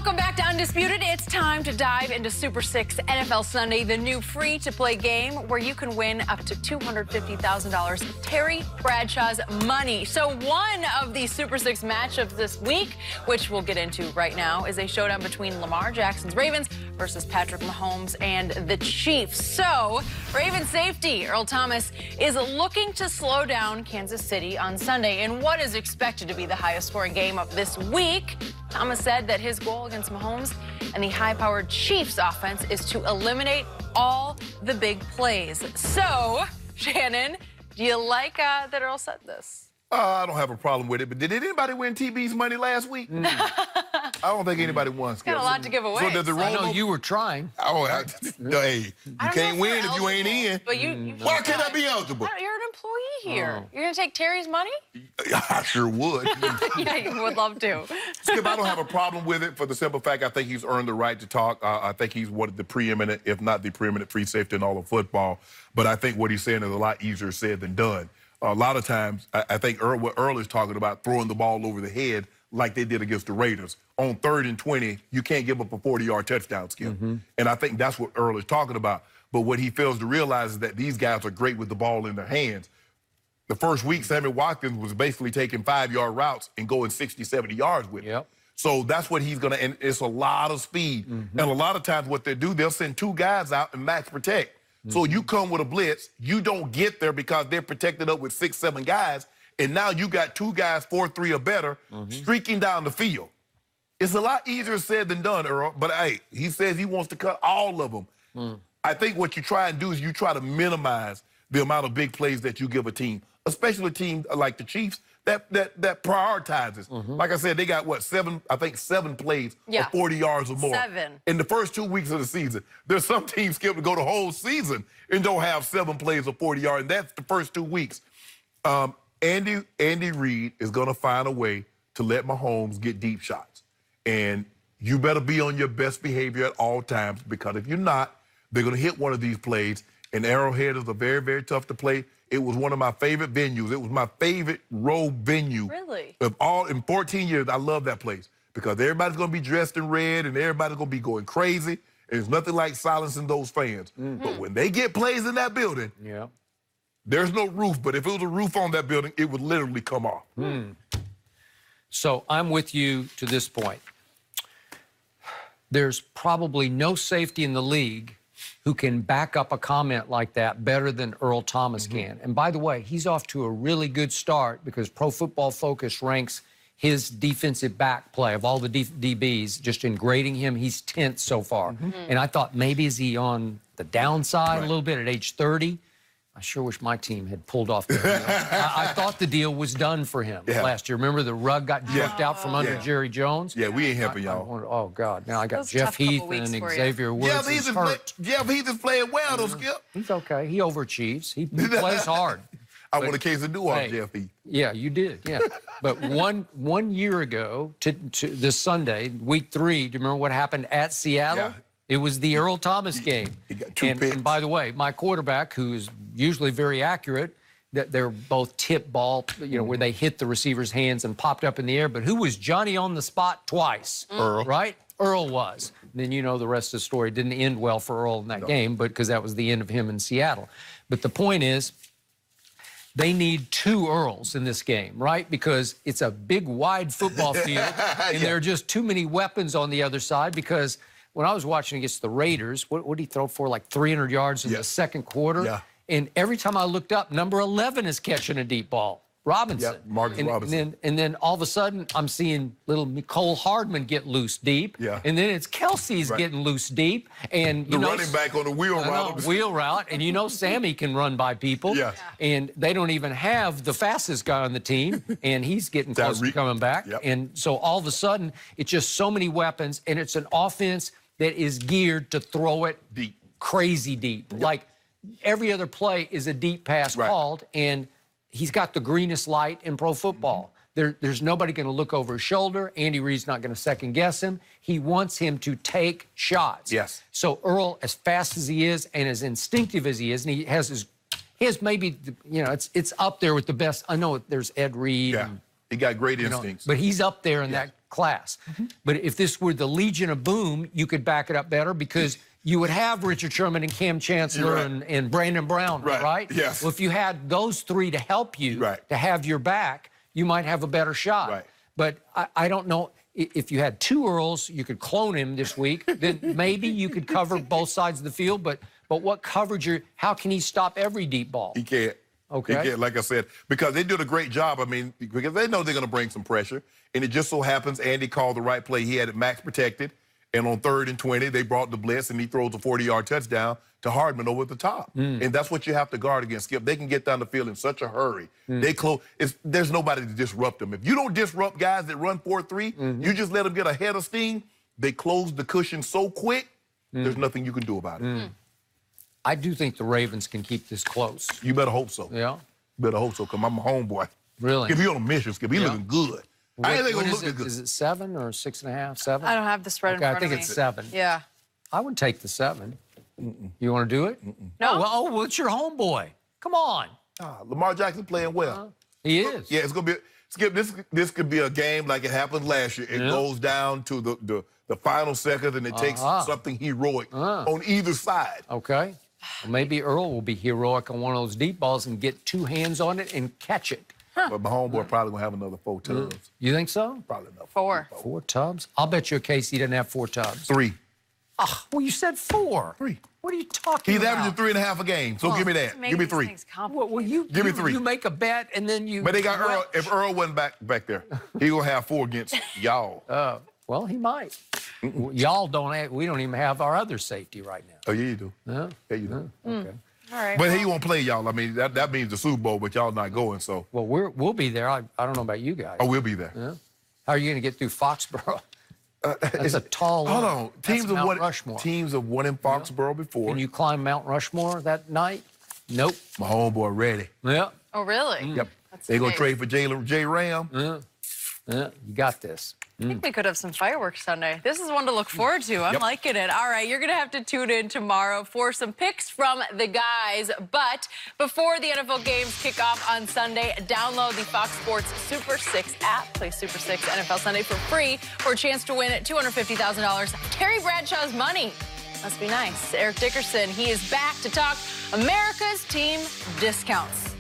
Welcome back to Undisputed. It's time to dive into Super 6 NFL Sunday, the new free-to-play game where you can win up to $250,000 of Terry Bradshaw's money. So one of the Super 6 matchups this week, which we'll get into right now, is a showdown between Lamar Jackson's Ravens versus Patrick Mahomes and the Chiefs. So Ravens safety Earl Thomas is looking to slow down Kansas City on Sunday in what is expected to be the highest scoring game of this week. Thomas said that his goal against Mahomes and the high-powered Chiefs offense is to eliminate all the big plays. So, Shannon, do you like that Earl said this? I don't have a problem with it, but did anybody win TB's money last week? I don't think anybody won. Got a lot to give away. So does it roll? I know you were trying. Oh, hey, you can't win if you ain't in. But you Why can't I be eligible? You're an employee here. You're going to take Terry's money? I sure would. Yeah, you would love to. Skip, I don't have a problem with it for the simple fact I think he's earned the right to talk. I think he's one of the preeminent, if not the preeminent, free safety in all of football. But I think what he's saying is a lot easier said than done. A lot of times, I think what Earl is talking about, throwing the ball over the head like they did against the Raiders. On 3rd and 20, you can't give up a 40-yard touchdown, Skip. And I think that's what Earl is talking about. But what he fails to realize is that these guys are great with the ball in their hands. The first week, Sammy Watkins was basically taking 5-yard routes and going 60, 70 yards with it. So that's what he's going to, and it's a lot of speed. And a lot of times what they do, they'll send 2 guys out and max protect. So you come with a blitz, you don't get there because they're protected up with 6, 7 guys, and now you got 2 guys, 4-3 or better, streaking down the field. It's a lot easier said than done, Earl, but hey, he says he wants to cut all of them. I think what you try and do is you try to minimize the amount of big plays that you give a team, especially a team like the Chiefs that prioritizes. Like I said, they got, what, 7 plays of 40 yards or more. 7. In the first 2 weeks of the season. There's some teams skip to go the whole season and don't have 7 plays of 40 yards, and that's the first 2 weeks. Andy Reid is going to find a way to let Mahomes get deep shots. And you better be on your best behavior at all times, because if you're not, they're going to hit one of these plays. And Arrowhead is a very, very tough to play. It was one of my favorite venues. It was my favorite road venue. Really? In 14 years, I love that place because everybody's going to be dressed in red and everybody's going to be going crazy. And there's nothing like silencing those fans. But when they get plays in that building, there's no roof. But if it was a roof on that building, it would literally come off. So I'm with you to this point. There's probably no safety in the league who can back up a comment like that better than Earl Thomas can. And by the way, he's off to a really good start because Pro Football Focus ranks his defensive back play of all the DBs, just in grading him, he's 10th so far. And I thought maybe is he on the downside a little bit at age 30? I sure wish my team had pulled off the deal. I thought the deal was done for him last year. Remember the rug got jerked out from under Jerry Jones? Yeah, we ain't helping y'all. Oh, God. Now I got Jeff Heath and Xavier Woods Jeff Heath is playing well, though, Skip. He's okay. He overachieves. He plays hard. I want a case of do on Jeff Heath. Yeah, you did, But one year ago, to this Sunday, week 3, do you remember what happened at Seattle? It was the Earl Thomas game. He got 2 picks. And by the way, my quarterback, who is usually very accurate, that they're both tip ball, where they hit the receiver's hands and popped up in the air. But who was Johnny on the spot twice? Earl. Right? Earl was. And then the rest of the story. Didn't end well for Earl in that game, but because that was the end of him in Seattle. But the point is, they need 2 Earls in this game, right? Because it's a big, wide football field, and there are just too many weapons on the other side. Because when I was watching against the Raiders, what did he throw for, like 300 yards in the second quarter? And every time I looked up, number 11 is catching a deep ball. Robinson. Marcus Robinson. And then all of a sudden, I'm seeing little Nicole Hardman get loose deep. And then it's Kelsey's getting loose deep. And the running back on the wheel route. Wheel route. And Sammy can run by people. And they don't even have the fastest guy on the team. And he's getting close to coming back. And so all of a sudden, it's just so many weapons. And it's an offense that is geared to throw it deep, crazy deep. Like every other play is a deep pass called. And he's got the greenest light in pro football. There's nobody going to look over his shoulder. Andy Reid's not going to second-guess him. He wants him to take shots. So Earl, as fast as he is and as instinctive as he is, and he has maybe, it's up there with the best. I know there's Ed Reed. He got great instincts. But he's up there in that class. But if this were the Legion of Boom, you could back it up better because you would have Richard Sherman and Cam Chancellor and Brandon Brown, right? Yes. Well, if you had those three to help you, to have your back, you might have a better shot. Right. But I don't know. If you had two Earls, you could clone him this week. Then maybe you could cover both sides of the field. But what coverage? How can he stop every deep ball? He can't. Okay. He can't, like I said, because they did a great job. I mean, because they know they're going to bring some pressure. And it just so happens Andy called the right play. He had it max protected. And on 3rd and 20, they brought the blitz, and he throws a 40-yard touchdown to Hardman over the top. And that's what you have to guard against, Skip. They can get down the field in such a hurry. They close. There's nobody to disrupt them. If you don't disrupt guys that run 4-3, you just let them get a head of steam, they close the cushion so quick, there's nothing you can do about it. I do think the Ravens can keep this close. You better hope so. Yeah. You better hope so, because I'm a homeboy. Really? If you're on a mission, Skip, he's looking good. I ain't think What he's is looking it? good. Is it 7 or 6.5? 7? I don't have the spread in front of me. I think it's 7. Yeah. I would take the 7. You want to do it? No. Well, it's your homeboy. Come on. Lamar Jackson playing well. He is. Yeah, it's gonna be Skip. This could be a game like it happened last year. It goes down to the final second, and it takes something heroic on either side. Okay. Well, maybe Earl will be heroic on one of those deep balls and get 2 hands on it and catch it. But my homeboy probably gonna have another 4 tubs. You think so? Probably enough. 4. 4 tubs? I'll bet you a case he doesn't have 4 tubs. 3. Well, you said 4. 3. What are you talking He's about? averaging 3.5 a game. So give me that. Give me 3. Well, you Give me 3. You make a bet and then you. But they got Earl. If Earl wasn't back there, he gonna have 4 against y'all. Well, he might. Y'all don't. We don't even have our other safety right now. Oh yeah, you do. No? Yeah, you do. Okay. All right. But he won't play y'all. I mean, that means the Super Bowl, but y'all not going. So. Well, we'll be there. I don't know about you guys. Oh, we'll be there. Yeah. How are you going to get through Foxborough? That's a tall line. Hold on. That's Mount Rushmore. Teams have won in Foxborough before. Can you climb Mount Rushmore that night? Nope. My homeboy ready. Yeah. Oh, really? Yep. That's They gonna amazing. trade for J. Ram. Yeah. You got this. I think we could have some fireworks Sunday. This is one to look forward to. I'm liking it. All right, you're going to have to tune in tomorrow for some picks from the guys. But before the NFL games kick off on Sunday, download the Fox Sports Super 6 app. Play Super 6 NFL Sunday for free for a chance to win $250,000. Terry Bradshaw's money. Must be nice. Eric Dickerson, he is back to talk America's team discounts.